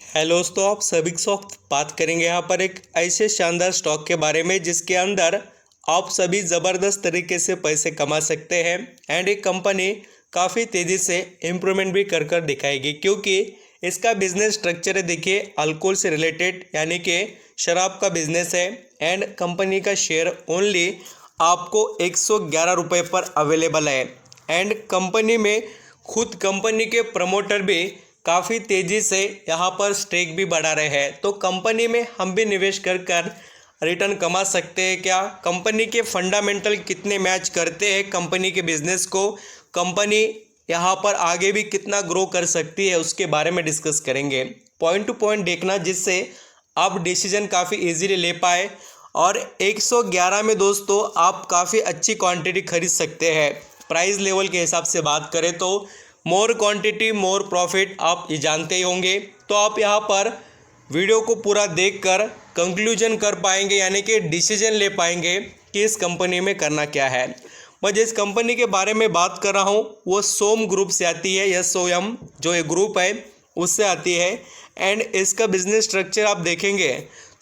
Hello दोस्तों, आप सभी के साथ बात करेंगे यहाँ पर एक ऐसे शानदार स्टॉक के बारे में जिसके अंदर आप सभी ज़बरदस्त तरीके से पैसे कमा सकते हैं एंड एक कंपनी काफ़ी तेज़ी से इम्प्रूवमेंट भी कर दिखाएगी, क्योंकि इसका बिजनेस स्ट्रक्चर है। देखिए, अल्कोहल से रिलेटेड यानी कि शराब का बिजनेस है एंड कंपनी का शेयर ओनली आपको 111 रुपये पर अवेलेबल है एंड कंपनी में खुद कंपनी के प्रमोटर भी काफ़ी तेज़ी से यहाँ पर स्टेक भी बढ़ा रहे हैं। तो कंपनी में हम भी निवेश कर रिटर्न कमा सकते हैं क्या? कंपनी के फंडामेंटल कितने मैच करते हैं कंपनी के बिजनेस को? कंपनी यहाँ पर आगे भी कितना ग्रो कर सकती है, उसके बारे में डिस्कस करेंगे। पॉइंट टू पॉइंट देखना, जिससे आप डिसीजन काफ़ी इजीली ले पाए। और 111 में दोस्तों आप काफ़ी अच्छी क्वांटिटी खरीद सकते हैं। प्राइस लेवल के हिसाब से बात करें तो मोर क्वांटिटी मोर प्रॉफिट, आप ये जानते ही होंगे। तो आप यहाँ पर वीडियो को पूरा देखकर कंक्लूजन कर पाएंगे, यानी कि डिसीजन ले पाएंगे कि इस कंपनी में करना क्या है। मैं जिस कंपनी के बारे में बात कर रहा हूँ वो सोम ग्रुप से आती है। SOM जो ये ग्रुप है उससे आती है एंड इसका बिजनेस स्ट्रक्चर आप देखेंगे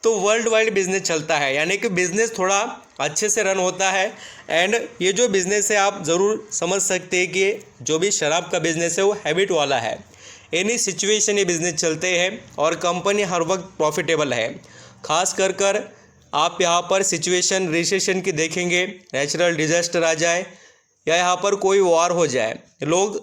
तो वर्ल्ड वाइड बिजनेस चलता है, यानी कि बिजनेस थोड़ा अच्छे से रन होता है। एंड ये जो बिज़नेस है आप ज़रूर समझ सकते हैं कि जो भी शराब का बिज़नेस है वो हैबिट वाला है। एनी सिचुएशन ये बिज़नेस चलते हैं और कंपनी हर वक्त प्रॉफिटेबल है। खास कर आप यहाँ पर सिचुएशन रिसेशन की देखेंगे, नेचुरल डिजास्टर आ जाए या यहाँ पर कोई वार हो जाए, लोग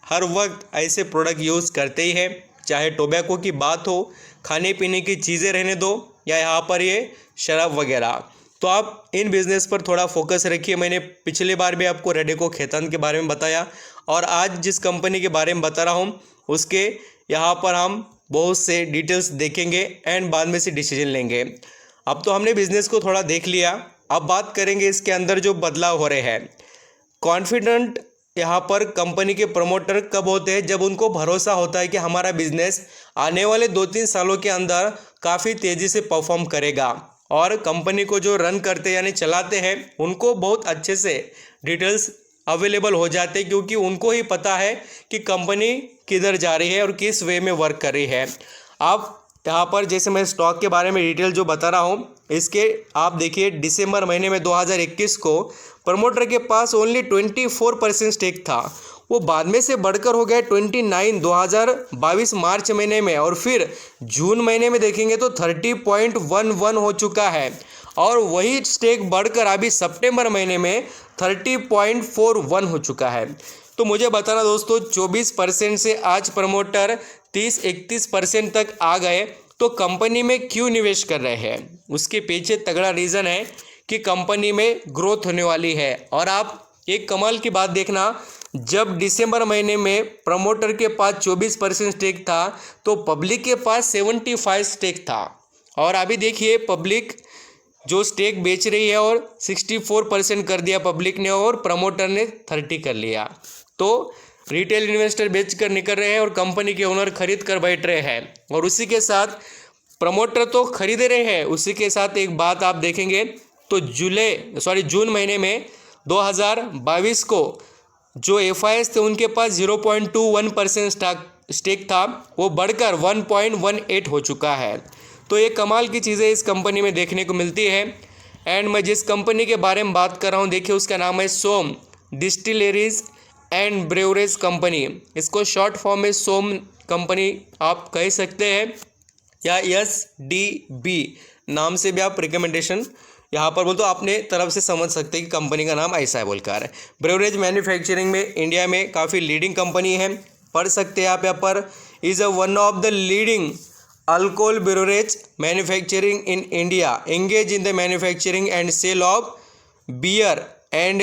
हर वक्त ऐसे प्रोडक्ट यूज़ करते ही हैं। चाहे टोबैको की बात हो, खाने पीने की चीज़ें रहने दो, या यहाँ पर ये शराब वगैरह। तो आप इन बिज़नेस पर थोड़ा फोकस रखिए। मैंने पिछली बार भी आपको रेडेको खैतान के बारे में बताया और आज जिस कंपनी के बारे में बता रहा हूँ उसके यहाँ पर हम बहुत से डिटेल्स देखेंगे एंड बाद में से डिसीजन लेंगे। अब तो हमने बिज़नेस को थोड़ा देख लिया, अब बात करेंगे इसके अंदर जो बदलाव हो रहे हैं। कॉन्फिडेंट यहाँ पर कंपनी के प्रमोटर कब होते हैं? जब उनको भरोसा होता है कि हमारा बिजनेस आने वाले 2-3 सालों के अंदर काफ़ी तेज़ी से परफॉर्म करेगा। और कंपनी को जो रन करते यानी चलाते हैं उनको बहुत अच्छे से डिटेल्स अवेलेबल हो जाते हैं, क्योंकि उनको ही पता है कि कंपनी किधर जा रही है और किस वे में वर्क कर रही है। आप यहाँ पर जैसे मैं स्टॉक के बारे में डिटेल जो बता रहा हूँ इसके आप देखिए, दिसंबर महीने में 2021 को प्रमोटर के पास ओनली 24% स्टेक था, वो बाद में से बढ़कर हो गया 29 2022 मार्च महीने में, और फिर जून महीने में देखेंगे तो 30.11 हो चुका है, और वही स्टेक बढ़कर अभी सितंबर महीने में 30.41 हो चुका है। तो मुझे बताना दोस्तों, 24% से आज प्रमोटर 30-31% तक आ गए, तो कंपनी में क्यों निवेश कर रहे हैं? उसके पीछे तगड़ा रीज़न है कि कंपनी में ग्रोथ होने वाली है। और आप एक कमाल की बात देखना, जब दिसंबर महीने में प्रमोटर के पास 24% स्टेक था तो पब्लिक के पास 75 स्टेक था, और अभी देखिए पब्लिक जो स्टेक बेच रही है और 64% कर दिया पब्लिक ने और प्रमोटर ने 30 कर लिया। तो रिटेल इन्वेस्टर बेच कर निकल रहे हैं और कंपनी के ओनर खरीद कर बैठ रहे हैं, और उसी के साथ प्रमोटर तो खरीद रहे हैं। उसी के साथ एक बात आप देखेंगे तो जून महीने में 2022 को जो FIS थे उनके पास 0.21% स्टेक था, वो बढ़कर 1.18 हो चुका है। तो ये कमाल की चीज़ें इस कंपनी में देखने को मिलती है। एंड मैं जिस कंपनी के बारे में बात कर रहा हूँ देखिए, उसका नाम है सोम डिस्टिलरीज एंड ब्रेवरेज कंपनी। इसको शॉर्ट फॉर्म में सोम कंपनी आप कह सकते हैं, या SDB नाम से भी आप रिकमेंडेशन यहाँ पर बोल तो अपने तरफ से समझ सकते हैं कि कंपनी का नाम ऐसा है बोलकर। ब्रेवरेज मैन्युफैक्चरिंग में इंडिया में काफ़ी लीडिंग कंपनी है, पढ़ सकते हैं आप यहाँ पर। Is one of the leading alcohol beverage manufacturing in India, engage in the manufacturing and sale of beer and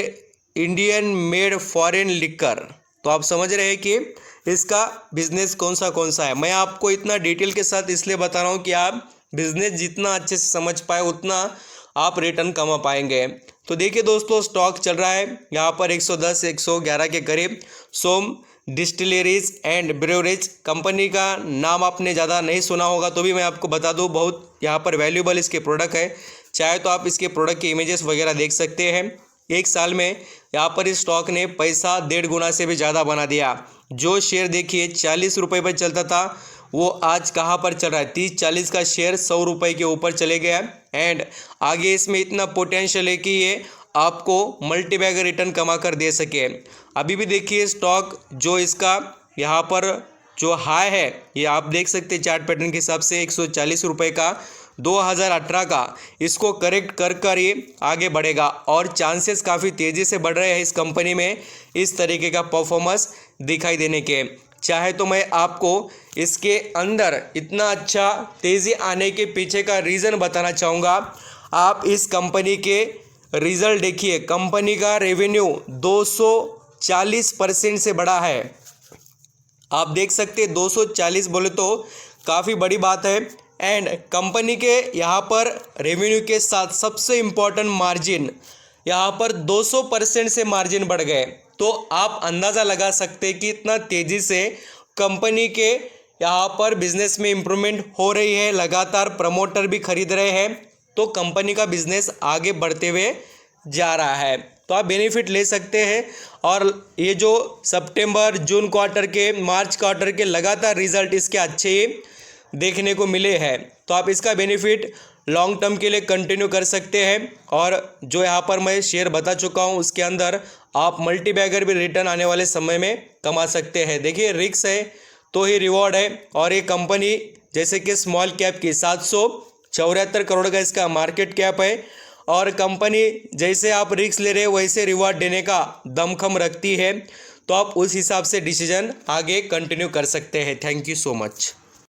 Indian made foreign liquor. तो आप समझ रहे हैं कि इसका बिजनेस कौन सा है। मैं आपको इतना डिटेल के साथ इसलिए बता रहा हूँ कि आप बिजनेस जितना अच्छे से समझ पाए उतना आप रिटर्न कमा पाएंगे। तो देखिए दोस्तों, स्टॉक चल रहा है यहाँ पर 110-111 के करीब। सोम डिस्टिलरीज एंड ब्रेवरेज कंपनी का नाम आपने ज़्यादा नहीं सुना होगा, तो भी मैं आपको बता दूँ, बहुत यहाँ पर वैल्यूबल इसके प्रोडक्ट है। चाहे तो आप इसके प्रोडक्ट के इमेजेस वगैरह देख सकते हैं। एक साल में यहाँ पर इस स्टॉक ने पैसा 1.5 गुना से भी ज़्यादा बना दिया। जो शेयर देखिए 40 रुपये पर चलता था वो आज कहाँ पर चल रहा है, 30-40 का शेयर 100 रुपये के ऊपर चले गया। एंड आगे इसमें इतना पोटेंशियल है कि ये आपको मल्टीबैगर रिटर्न कमा कर दे सके। अभी भी देखिए स्टॉक जो इसका यहाँ पर जो हाई है, ये आप देख सकते हैं चार्ट पैटर्न के हिसाब से 140 रुपये का 2018 का, इसको करेक्ट कर कर ये आगे बढ़ेगा और चांसेस काफ़ी तेज़ी से बढ़ रहे हैं इस कंपनी में इस तरीके का परफॉर्मेंस दिखाई देने के। चाहे तो मैं आपको इसके अंदर इतना अच्छा तेज़ी आने के पीछे का रीज़न बताना चाहूँगा। आप इस कंपनी के रिज़ल्ट देखिए, कंपनी का रेवेन्यू 240% से बढ़ा है। आप देख सकते हैं 240 बोले तो काफ़ी बड़ी बात है। एंड कंपनी के यहाँ पर रेवेन्यू के साथ सबसे इम्पॉर्टेंट मार्जिन, यहाँ पर 200% से मार्जिन बढ़ गए। तो आप अंदाज़ा लगा सकते हैं कि इतना तेज़ी से कंपनी के यहाँ पर बिजनेस में इम्प्रूवमेंट हो रही है, लगातार प्रमोटर भी खरीद रहे हैं, तो कंपनी का बिजनेस आगे बढ़ते हुए जा रहा है। तो आप बेनिफिट ले सकते हैं। और ये जो सितंबर जून क्वार्टर के, मार्च क्वार्टर के लगातार रिजल्ट इसके अच्छे ही देखने को मिले हैं, तो आप इसका बेनिफिट लॉन्ग टर्म के लिए कंटिन्यू कर सकते हैं। और जो यहाँ पर मैं शेयर बता चुका हूँ उसके अंदर आप मल्टीबैगर भी रिटर्न आने वाले समय में कमा सकते हैं। देखिए रिस्क है तो ही रिवॉर्ड है। और ये कंपनी जैसे कि स्मॉल कैप की 774 करोड़ का इसका मार्केट कैप है, और कंपनी जैसे आप रिस्क ले रहे हैं वैसे रिवॉर्ड देने का दमखम रखती है। तो आप उस हिसाब से डिसीजन आगे कंटिन्यू कर सकते हैं। Thank you so much.